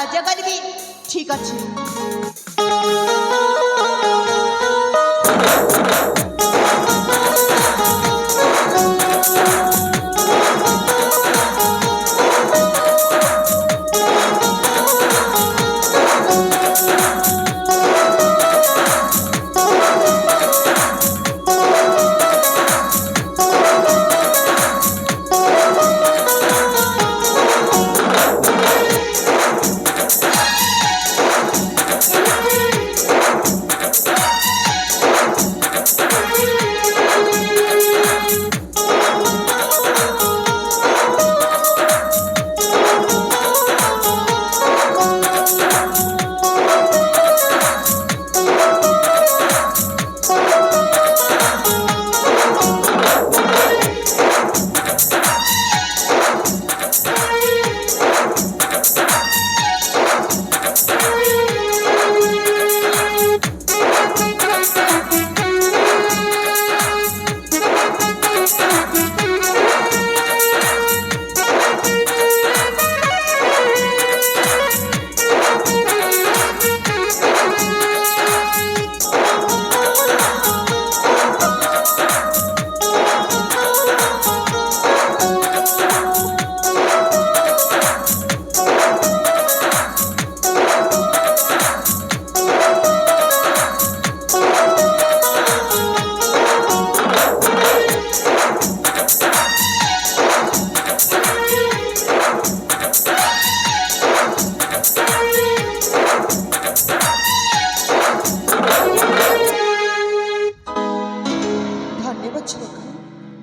ସାହାଯ୍ୟ କରିବି। ଠିକ୍ ଅଛି।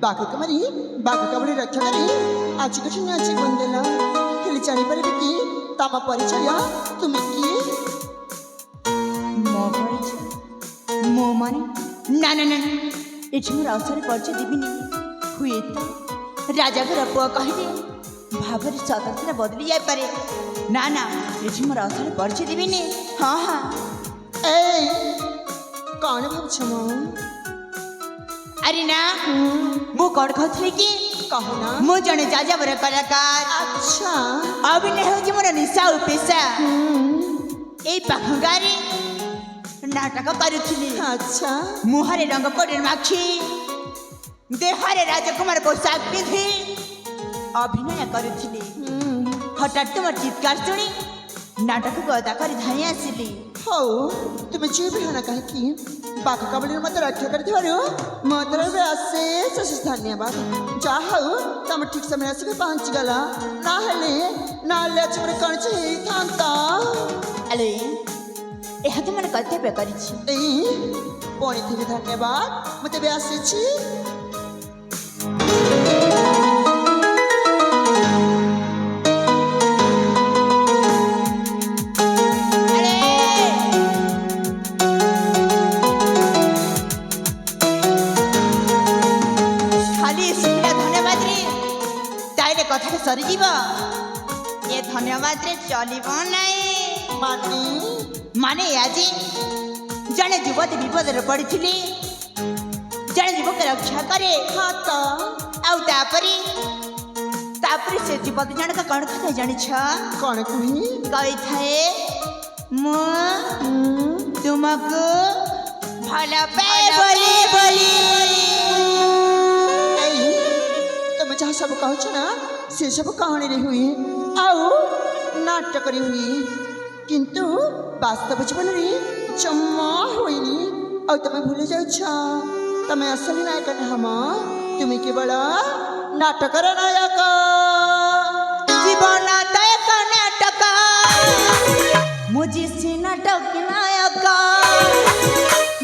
बाघकमरी बाघकमरी रक्षकरी आज कशी नाची बंदेला हेली जानिपारे कि तम परिचय तुम कि मो परिचय मो माने ना ना ना एठी मोर अवसर परिचय देबिनी हुए तो राजा घर पुआ कहले भाବରେ स्वतंत्र बदली जाय पारे ना ना एठी मोर अवसर परिचय देबिनी। हाँ हाँ ए कौन भावछ मो अरे ना मु कौन कहथले कि कहो ना मु जने जाजावर कलाकार। अच्छा अभिनय हो मोर निशा और पेशा ए पाखंगारी नाटक करुथिली। अच्छा मुहरे रंग कोडर माखी देहरे राजकुमार पोशाक पिंधि अभिनय करुथिली। हठात तुम चित्कार शुणी नाटक को अदा कर धाई आसिली। हो तुम्हें जी भी होना कहे कि बाघकमरी मत रक्षा कर मतर अशेष अशेष धन्यवाद जा हूँ तुम ठीक समय आसिक पहुँच गला ना हेले ना ले आज कौन था अले यह तो मन कर्तव्य करिछि पुणी थे धन्यवाद मत भी आसी कथा सरीजीव ये धन्यवाद रे चलिब नहीं माने माने आज जड़े युवती विपद पड़ी जड़े युवक रक्षा करे। हाँ तो तापरी से युवती जनक कौन कथा जानी कौन कही थाए मु तुमको भल पाए बोली तुम जहाँ सब कहो ना से सब कहानी रे हुई आउ नाटक रे हुई किंतु वास्तव जीवन रे जम्मा हुईनी और तुम भूल जाओ तुम असली नायक हम तुम केवल नाटक नायक जीवन नायक नाटक मुझे से नाटक नायक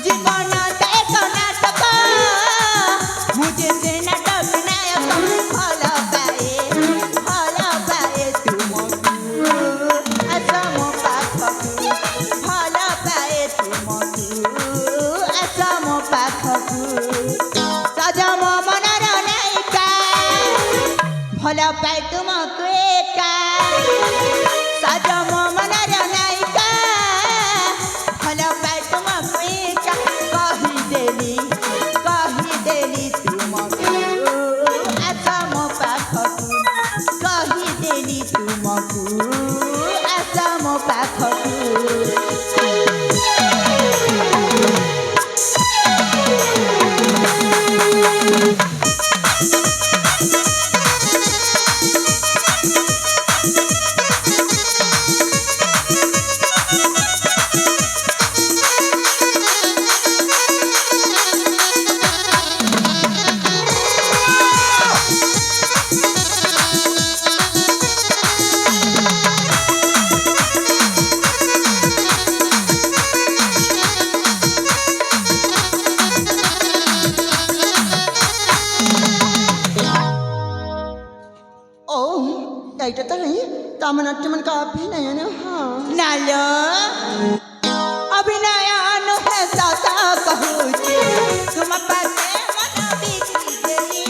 जीवन नायक नाटक मुझे से नाटक नायक भला पाए तुमको एका साजा मनर नायिका भला पाए तुमको एका कही देली तुमको आशा मो पाखकु कही देली तुमको आशा मो तमनाट्य मन का अभिनय न हाँ नालो अभिनय है साता कहूचे तुम पासे मन बिगड़ी गई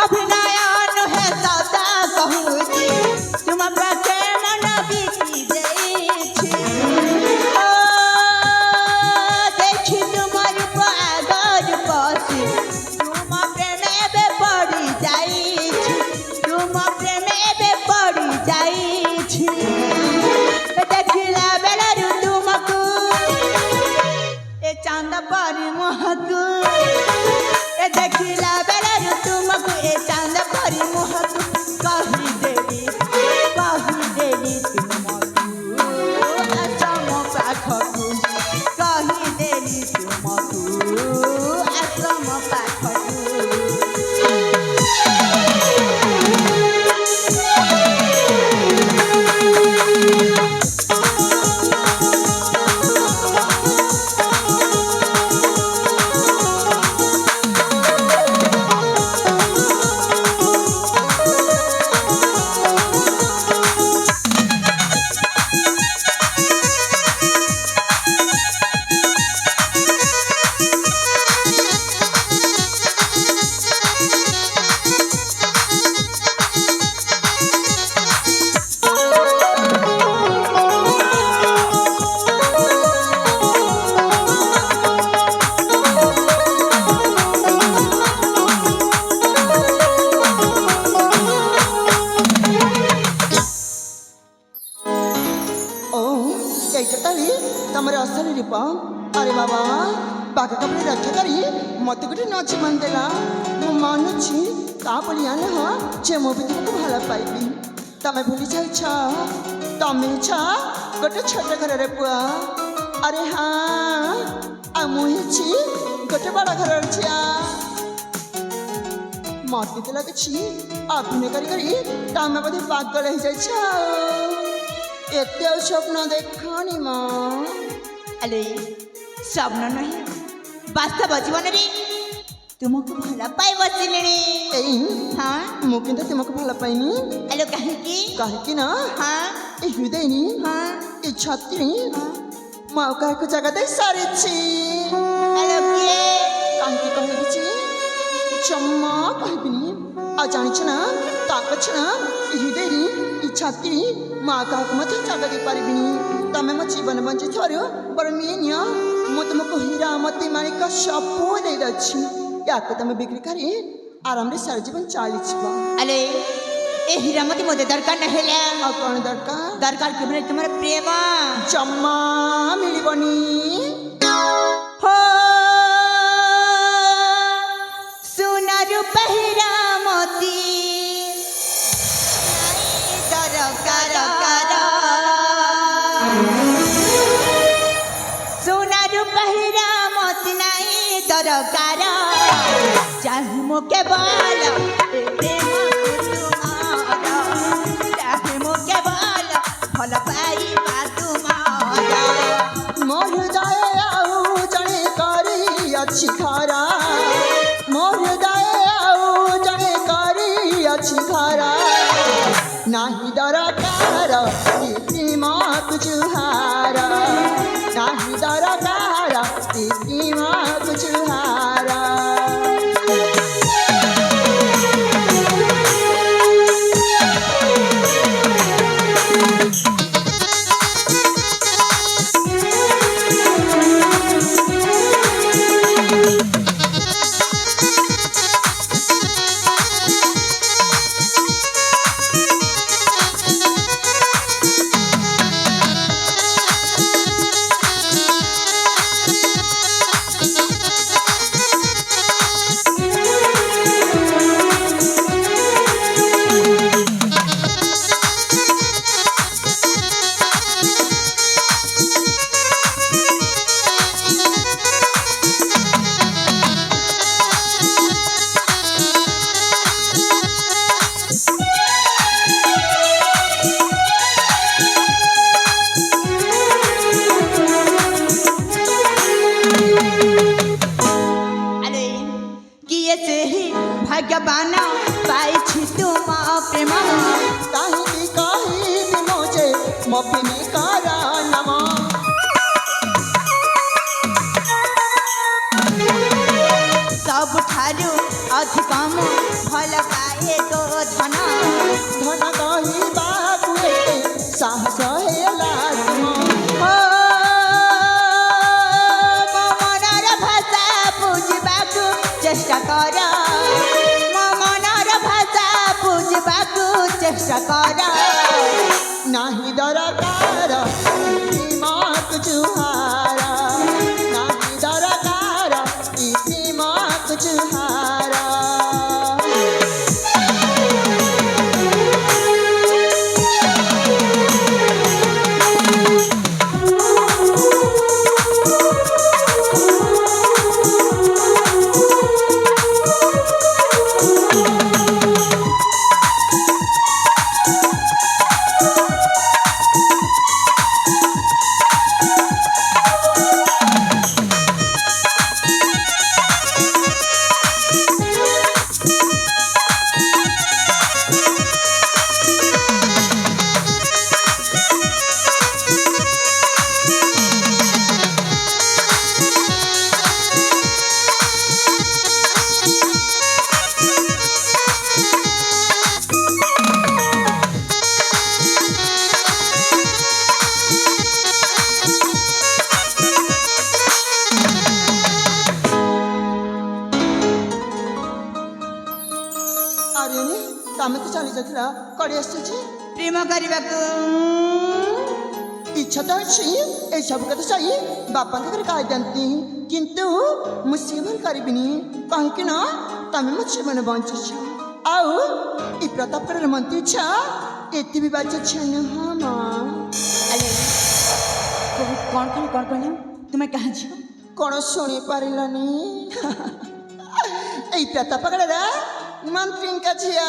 अभिनय है साता कहूचे तुम पासे मन बिगड़ी गई देखी तुम्हारी पागल पासी तुम प्रेमे बे पड़ी जाई तुम प्रेमे बे पड़ी जाई देखिला बेलारू तुमको ए चांद परी मोहको ए देखिला बेलारू तुमको ए चांद परी मोहको कही देली तुमको असम पाखको कही देली तुमको असम पाखको तमरे असली रूप अरे बाबा बाघ कपड़े रक्षा करी मत गोटे नची मंदेला मु मानुची तापलिया न जे मो भी तुमको भला पाइबी तमे भूली जाइछ तमे छ गोटे छोट घर रे पुआ अरे हाँ आ मुहिची गोटे बड़ा घर छिया मत तो लगे अभिनय करी करी तमे बोधे पागल हो जाइछ एते स्वप्न देखनी माँ अरे स्वप्न नहीं वास्तव जीवन रे तुमको भला पाई बसिलेनी एई हाँ मु किंतु तुमको भला पाइनी अलो कहे की ना हाँ ए हृदय नी हाँ ए छाती नी माँ कहे को जगह दे सारी छी अलो के कहे छी चम्मा कहबिनी आ जानि छ ना ताकत छ ना हृदय नी ए छाती माँ कहे को मत जगह दे पारिबिनी तमे म जीवन बंची थरो पर मीनिया मु तुमको हीरा मोती माणिक सबो दे दछि याको तमे बिक्री करी आराम रे सारा जीवन चाली छिबा अले ए हीरामती मोदे दरकार नहेला आ कोन दरकार के बने तुम्हारे प्रेम चम्मा मिलिबनी हो सोना रूपा हीरामती दरकार सोना रूपा हीरामती नहीं दरकार चाहे मो केवल प्रेम चाहे मो केवल भल पाइबा तुमारा मोर जाए आउ जने करी अच्छी खारा मोर जाए आउ जने करी अच्छी खारा नाही दरकार प्रेमा कुछहारा नाही दरकार प्रेमा कुछहारा को धन धन कहबाकू एते साहस हेला तुम ओ मो मनर भाषा बुझबाकू चेष्टा कर मो मनर भाषा बुझबाकू चेष्टा कर नाही दरकार इतिमाक जुहारा नाही दरकार इतिमाक जुहारा तमें तो चली जाता कड़े प्रेम करने इच्छा तो अच्छी ये सब कथा चाहिए बापा के घर कह दिखती किंतु मुझसे भल करीबिनी कहीं ना तमें मुझसे मन बंच आउ ई प्रताप कर मन इच्छा एति भी बात छन हम अरे कौन कहला तुम्हें कहा छी कौन सुनी पारिलानी ए प्रताप कर मंत्री का झिया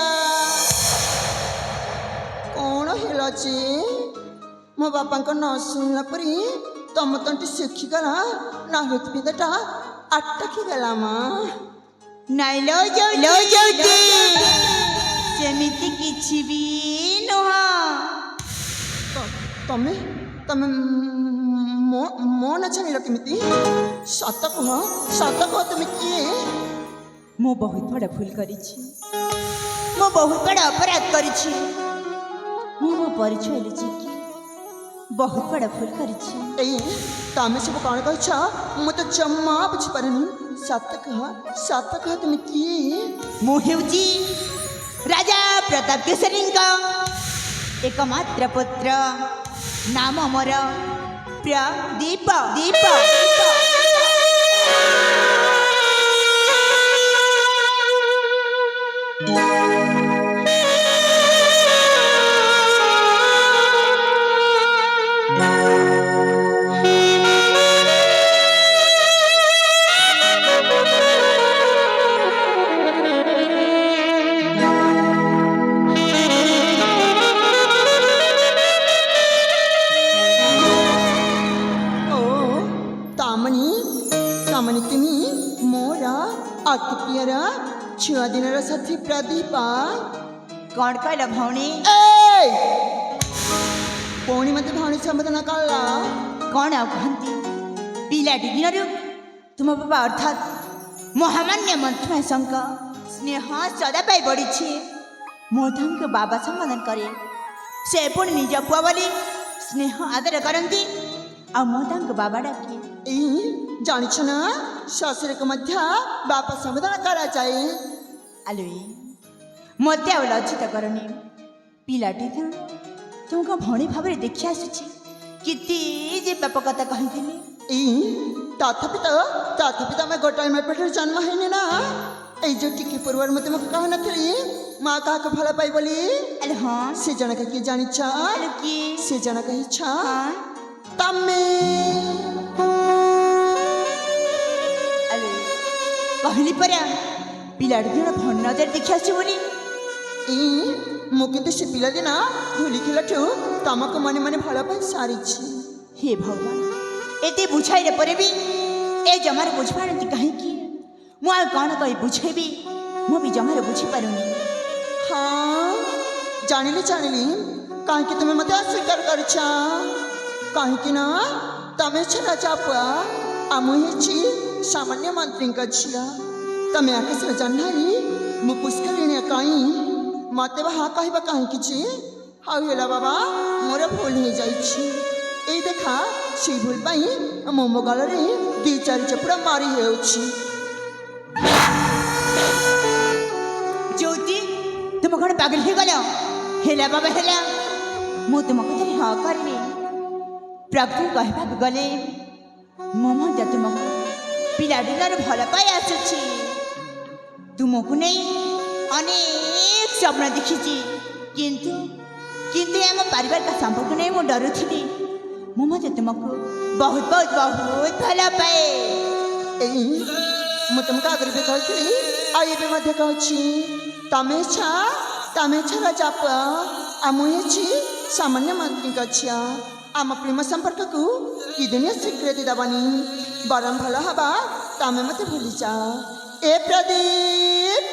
कौन हेलाची मो बापा को न सुनला परी तम तंटी शिखीगला ना हृदयटा अटकीगला माँ नाई लो जाउती सेमिति किछि भी नुह तमे तमे मो न छानिल केमिति सत कह तुम किए मो बहुत बड़ा भूल करिछि मो बहुत बड़ा अपराध करिछि मो परिचय लिछि कि बहुत बड़ा भूल करिछि ए तमे सब कौन कहछा मो तो जम्मा बुझ पारनी सत कह तुम किए मो हेउची राजा प्रताप केसरी का एकमात्र पुत्र नाम मोर प्रदीप दीप छुआ दिन साथी प्रदीपा कौन कहला भौणी पौणी मत भौणी संबोधन कला कौन आ कहती पिलाटी दिन तुम बाबा अर्थात महामान्य मंत्री शंक स्नेह सदा पाई बढ़ी मोदन को बाबा संबोधन करे से पुणी निज पुआ बोली स्नेह आदर करती आ मोदन को बाबा डाके जानिछ ना ससुर को मध्य बापा संबोधन करा जाए आलोई मत लज्जित करनी पिलाटी तुमको भौणी भाव देखी आसुची किती जे बाप कथा कही तथापि तो मैं गोटाए मैं पेट जन्म है ना এই যে টিকি পূর্বর মতে মুখ কহ নথিলি মা কাহাকে ভাল পাই বলি আরে হ্যাঁ সে জনকে কি জানিছ আরে কি সে জনক ইচ্ছ হ্যাঁ তমে আরে कहली परा पिलाटी दिन भन नजर देखी आसी बोली ମୁଁ କିନ୍ତୁ ସେ ପିଲାଦିନ ଧୂଳି ଖେଳଠୁ ତମକୁ ମନେ ମନେ ଭଲ ପାଇ ସାରିଛି हे भगवान एते बुझाइले परे भी ए जमार बुझपारती कहीं मु आ कौन कही बुझेबी मु भी जमार बुझी पारुनी हाँ जानिली कहीं तुम्हें मत अस्वीकार कर कहीं ना तमें राजा पुआ आमुची सामान्य मंत्री का झिया तमें आकाश जाननारी मु पुष्करिणी कहीं ମତେ ବା ହଁ କହିବା କାହିଁକି? ହଉ ହେଲା ବାବା, ମୋର ଭୁଲ ହେଇଯାଇଛି। ଏଇ ଦେଖା, ସେଇ ଭୁଲ ପାଇଁ ମୁଁ ମୋ ଗାଲରେ 2-4 ଚପୁଡ଼ା ମାରି ହେଉଛି। ଜ୍ୟୋତି, ତୁମ କ'ଣ ପାଗଳ ହେଇଗଲ? ହେଲା ବାବା ହେଲା, ମୁଁ ତୁମ କଥାରେ ହଁ କରିନି। ପ୍ରକୃତି କହିବାକୁ ଗଲେ ମୋ ମଧ୍ୟ ତୁମକୁ ପିଲାଦିନରୁ ଭଲ ପାଇ ଆସୁଛି। ତୁମକୁ ନେଇ ଅନେକ ସ୍ୱପ୍ନ ଦେଖିଛି, କିନ୍ତୁ କିନ୍ତୁ ଆମ ପାରିବାରିକ ସମ୍ପର୍କ ନେଇ ମୁଁ ଡରୁଥିଲି। ମୁଁ ମଧ୍ୟ ତୁମକୁ ବହୁତ ବହୁତ ବହୁତ ଭଲ ପାଏ। ଏଇ ମୁଁ ତୁମକୁ ଆଗରୁ ବି କହିଥିଲି, ଆଉ ଏବେ ମଧ୍ୟ କହୁଛି, ତମେ ରାଜା ପୁଅ, ଆଉ ମୁଁ ହେଉଛି ସାମାନ୍ୟ ମନ୍ତ୍ରୀଙ୍କ ଝିଅ। ଆମ ପ୍ରେମ ସମ୍ପର୍କକୁ କି ଦିନେ ସ୍ୱୀକୃତି ଦେବନି, ବରଂ ଭଲ ହବା ତମେ ମୋତେ ଭୁଲିଯାଅ। ଏ ପ୍ରଦୀପ,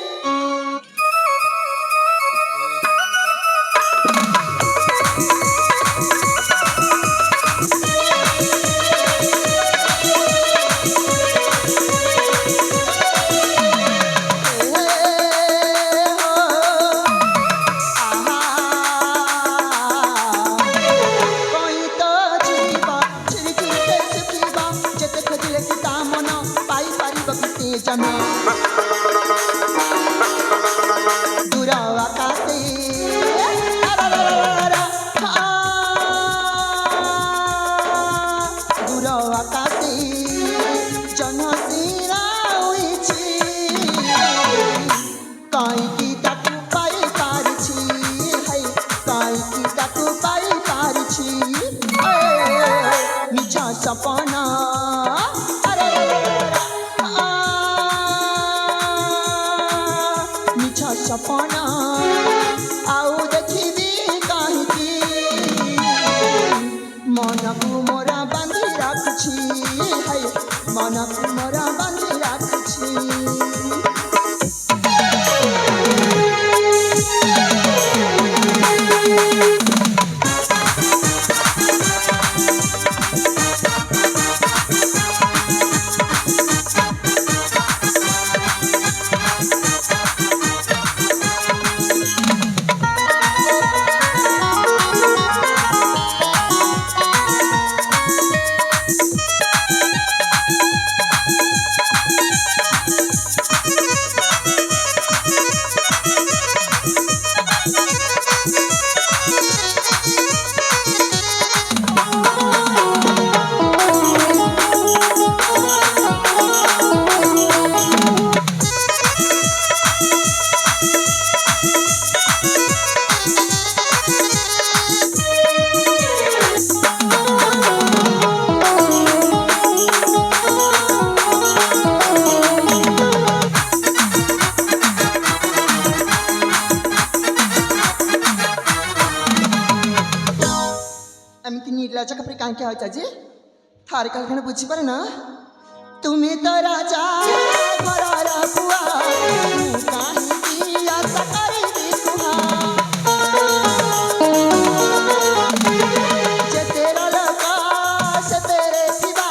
सपना मिछा सपना आउ देखी कहीं मन को मोरा बांधी रखी है, मन को मोरा बांधी रखी। क्या होता जी थारे कल्पना बुझी पारे ना तुम्हें तो राजा घरर बुआ काहे आशा करी दिसुहा जे तेरा लगा से तेरे सिवा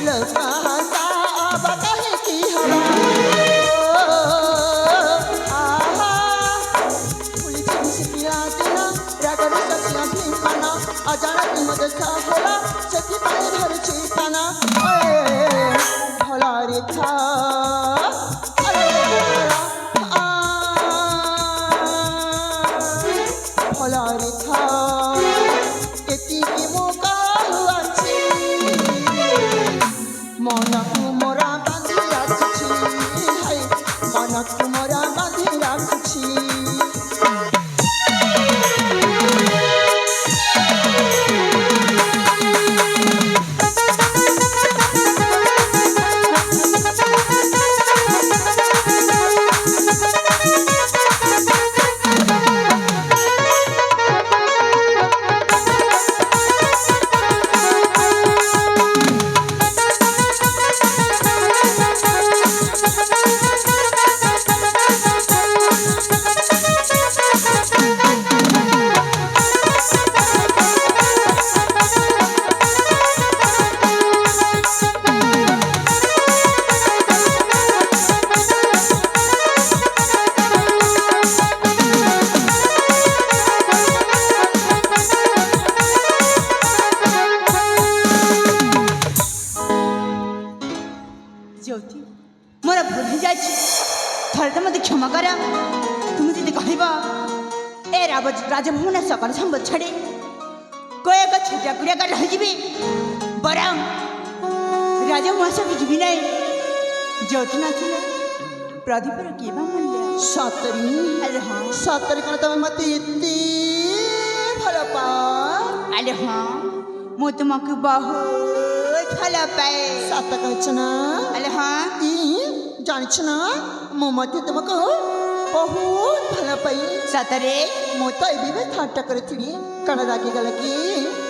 लगा हंसा अब कहे की हवा आहा पुलिस से पिला देना रागर ससिया भीमना अजाना की मदद सा होला सखी पाए धर चेतना भला रे था भला रे था एती की मौका हुआ छी मन को मोरा बांधी राखछि है मन को मोरा बांधी राखछि। ରାଜଭବନ ସକଳ ସମ୍ପଦ ଛାଡ଼ି କଏକ ଛୋଟିଆ କୁଡ଼ିଆକା ରହିଯିବି ବରଂ ରାଜମହାସକୁ ଯିବି ନାହିଁ ଯୋଉଠି ନଥିଲେ ପ୍ରଦୀପର କିଏ ବା ମୂଲ୍ୟ ସତରେ ଆରେ ହଁ ସତରେ କ'ଣ ତମେ ମତେ ଏତେ ଭଲ ପାଅ? ଆରେ ହଁ ମୁଁ ତୁମକୁ ବହୁତ ଭଲ ପାଏ ସତ କହିଛ ନା? ଆରେ ହଁ ଜାଣିଛ ନା ମୁଁ ମଧ୍ୟ ତୁମକୁ ବହୁତ ଭଲ ପାଇ ସତରେ ମୁଁ ତ ଏବେ ଥଟ୍ଟା କରିଥିଲି କ'ଣ ରାଗିଗଲା କି?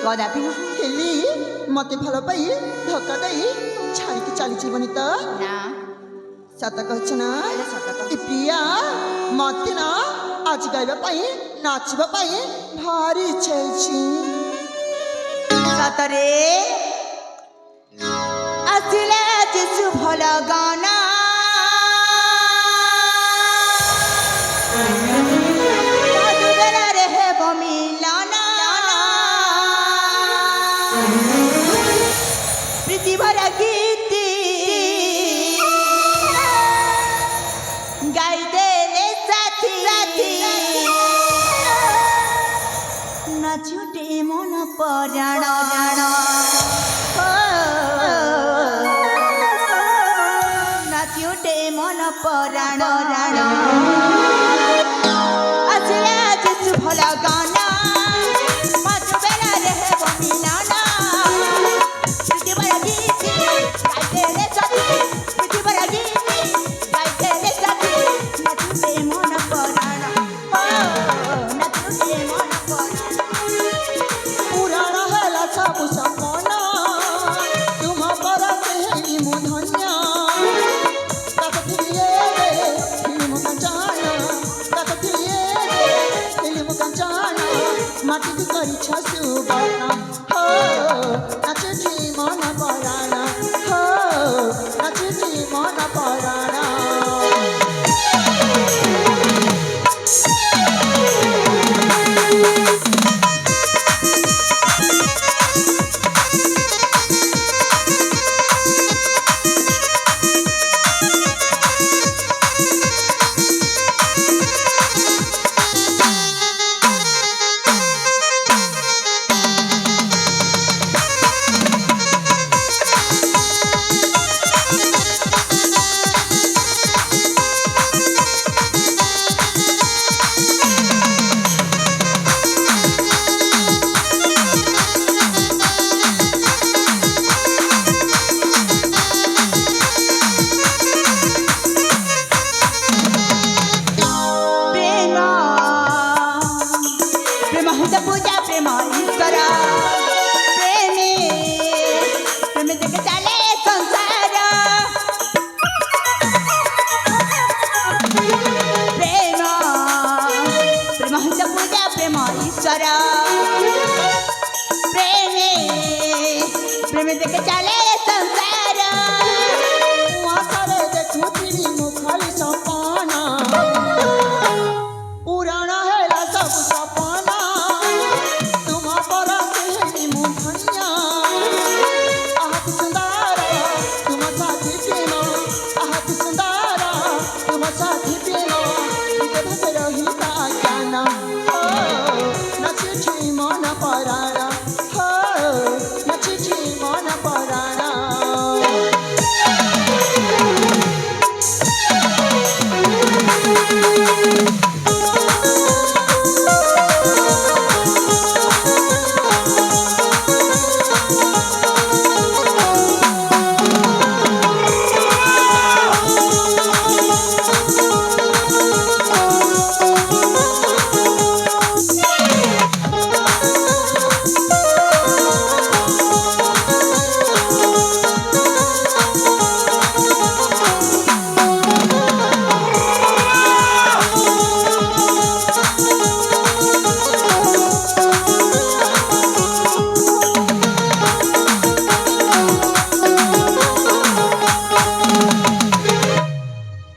କଦାପି ନୁହଁ ହେଲି ମତେ ଭଲ ପାଇ ଧକ୍କା ଦେଇ ଛାଡ଼ିକି ଚାଲିଯିବନି ତ? ନା ସତ କହିଛ ନା? ଆରେ ସତ କହ। ଏ ପ୍ରିୟା ମତେ ନା ଆଜି ଗାଇବା ପାଇଁ ନାଚିବା ପାଇଁ ଭାରି ଇଚ୍ଛା ହେଇଛି। ସତରେ ଆସିଲେ ଯିଶୁ ଭଲ ଗାନା ମଧୁବେଳରେ ହେବ ମିଲନ ପ୍ରୀତି ଭରା ଗୀତି ଗାଇଦେଲେ ସାଥୀ ନାଚୁଟେ ମନ ପରାଣ ନାଚୁଟେ ମନ ପରାଣ ଆସିଲା ଯିଶୁ ଭଲ ଗାନା ମଧୁବେଳରେ ହେବ ମିଲନ ପ୍ରୀତି ଭରା ଗୀତି ଗାଇଦେଲେ ସାଥୀ ପ୍ରୀତି ଭରା ଗୀତି ଗାଇଦେଲେ ସାଥୀ ନାଚୁଟେ ମନ ପରାଣ ନାଚୁଟେ ମନ ପରାଣ ପୁରାଣ ହେଲା ସବୁ ସପନ ତୁମ ପରସେ ହେଇ ମୁଁ ଧନ୍ୟ ମାଟିକୁ କରିଛ ସୁବର୍ଣ୍ଣ ହୋ ନାଚୁଛି ମନ ପରାଣ ହୋ ନାଚୁଛି ମନ ପରାଣ प्रेम देखे चले संसार आसरे देखुथिली मुखाली सपना पुराण हैला सब सपना तुम परसे हेली मु धन्य आहति सुंदर तुम साथी प्रेम आहति सुंदर तुम साथी प्रेम के भसे रही ता ज्ञान हो नाचुछि मन पराण हो नाचुछि मन पराण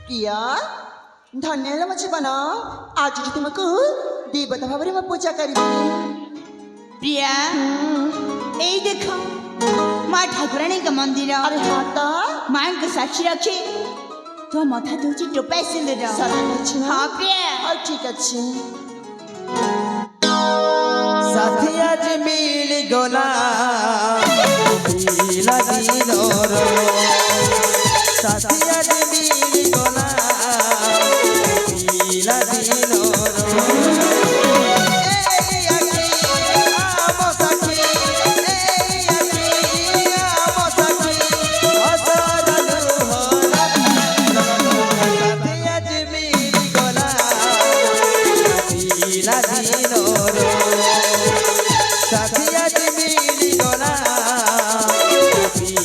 प्रिया धन्य है मो जीवन आज तुमको देवता भाव में पूजा करी प्रिया এই দেখো মা ঠাকুরানীଙ୍କ মন্দিର अरे हाता ମାଙ୍କ ସାକ୍ଷୀ ରଖି ତୋ ମଥା ଦଉଛି ଟୋପାଏ ସିନ୍ଦୁର सारा अच्छा ହଁ ପ୍ରିୟା और ठीक अच्छे সাথী আজ মিল গলা মিলা দিনর সাথী আজ মিল গলা মিলা দিনর এই আকি আম সাথী এই আকি আম সাথী অসরলু হলা সাথী আজ মিল গলা মিলা দিনর সাথী আজ মিলি গলা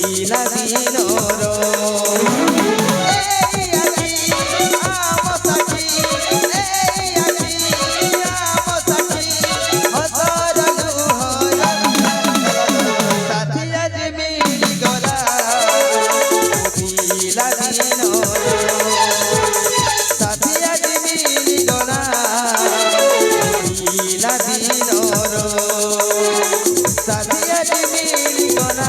মিলা দিনর এই আকি আম সাথী এই আকি আম সাথী হসরলু হলা সাথী আজ মিলি গলা মিলা দিনর সাথী আজ মিলি গলা মিলা দিনর সাথী আজ মিলি গলা